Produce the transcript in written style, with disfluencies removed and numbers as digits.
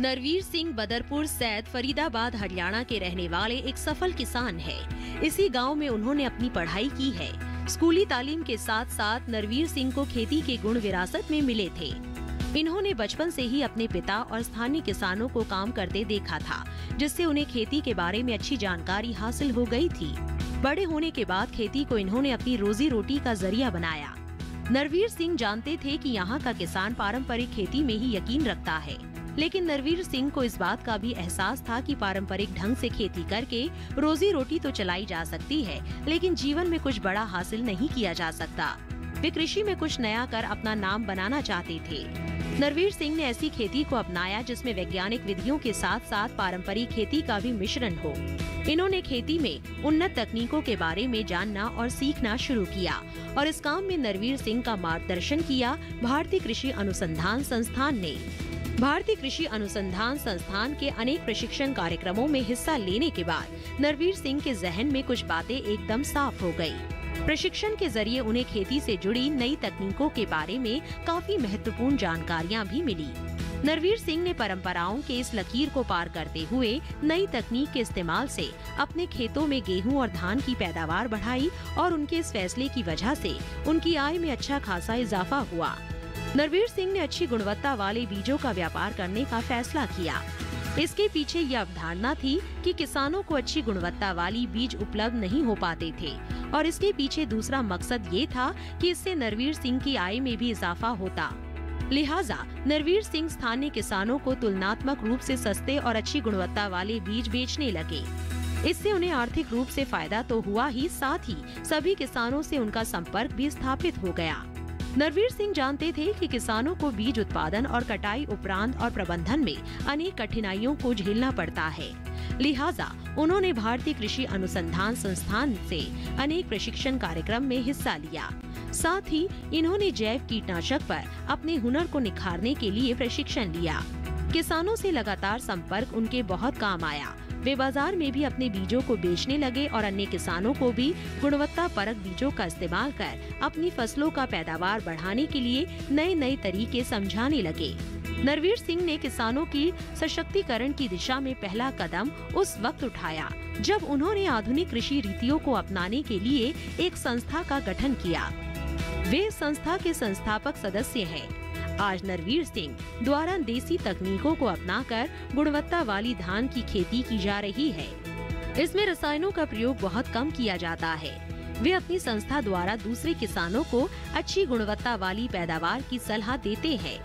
नरवीर सिंह बदरपुर सैद फरीदाबाद हरियाणा के रहने वाले एक सफल किसान है। इसी गांव में उन्होंने अपनी पढ़ाई की है। स्कूली तालीम के साथ साथ नरवीर सिंह को खेती के गुण विरासत में मिले थे। इन्होंने बचपन से ही अपने पिता और स्थानीय किसानों को काम करते देखा था, जिससे उन्हें खेती के बारे में अच्छी जानकारी हासिल हो गई थी। बड़े होने के बाद खेती को इन्होंने अपनी रोजी रोटी का जरिया बनाया। नरवीर सिंह जानते थे कि यहाँ का किसान पारंपरिक खेती में ही यकीन रखता है, लेकिन नरवीर सिंह को इस बात का भी एहसास था कि पारंपरिक ढंग से खेती करके रोजी रोटी तो चलाई जा सकती है, लेकिन जीवन में कुछ बड़ा हासिल नहीं किया जा सकता। वे कृषि में कुछ नया कर अपना नाम बनाना चाहते थे। नरवीर सिंह ने ऐसी खेती को अपनाया जिसमें वैज्ञानिक विधियों के साथ साथ पारंपरिक खेती का भी मिश्रण हो। इन्होंने खेती में उन्नत तकनीकों के बारे में जानना और सीखना शुरू किया और इस काम में नरवीर सिंह का मार्गदर्शन किया भारतीय कृषि अनुसंधान संस्थान ने। भारतीय कृषि अनुसंधान संस्थान के अनेक प्रशिक्षण कार्यक्रमों में हिस्सा लेने के बाद नरवीर सिंह के जहन में कुछ बातें एकदम साफ हो गयी। प्रशिक्षण के जरिए उन्हें खेती से जुड़ी नई तकनीकों के बारे में काफी महत्वपूर्ण जानकारियां भी मिली। नरवीर सिंह ने परंपराओं के इस लकीर को पार करते हुए नई तकनीक के इस्तेमाल से अपने खेतों में गेहूं और धान की पैदावार बढ़ाई और उनके इस फैसले की वजह से उनकी आय में अच्छा खासा इजाफा हुआ। नरवीर सिंह ने अच्छी गुणवत्ता वाले बीजों का व्यापार करने का फैसला किया। इसके पीछे यह अवधारणा थी कि किसानों को अच्छी गुणवत्ता वाली बीज उपलब्ध नहीं हो पाते थे और इसके पीछे दूसरा मकसद ये था कि इससे नरवीर सिंह की आय में भी इजाफा होता। लिहाजा नरवीर सिंह स्थानीय किसानों को तुलनात्मक रूप से सस्ते और अच्छी गुणवत्ता वाले बीज बेचने लगे। इससे उन्हें आर्थिक रूप से फायदा तो हुआ ही, साथ ही सभी किसानों से उनका संपर्क भी स्थापित हो गया। नरवीर सिंह जानते थे कि किसानों को बीज उत्पादन और कटाई उपरांत और प्रबंधन में अनेक कठिनाइयों को झेलना पड़ता है। लिहाजा उन्होंने भारतीय कृषि अनुसंधान संस्थान से अनेक प्रशिक्षण कार्यक्रम में हिस्सा लिया। साथ ही इन्होंने जैव कीटनाशक पर अपने हुनर को निखारने के लिए प्रशिक्षण लिया। किसानों से लगातार संपर्क उनके बहुत काम आया। वे बाजार में भी अपने बीजों को बेचने लगे और अन्य किसानों को भी गुणवत्ता परक बीजों का इस्तेमाल कर अपनी फसलों का पैदावार बढ़ाने के लिए नए नए तरीके समझाने लगे। नरवीर सिंह ने किसानों की सशक्तिकरण की दिशा में पहला कदम उस वक्त उठाया जब उन्होंने आधुनिक कृषि रीतियों को अपनाने के लिए एक संस्था का गठन किया। वे संस्था के संस्थापक सदस्य हैं। आज नरवीर सिंह द्वारा देसी तकनीकों को अपनाकर गुणवत्ता वाली धान की खेती की जा रही है। इसमें रसायनों का प्रयोग बहुत कम किया जाता है। वे अपनी संस्था द्वारा दूसरे किसानों को अच्छी गुणवत्ता वाली पैदावार की सलाह देते हैं।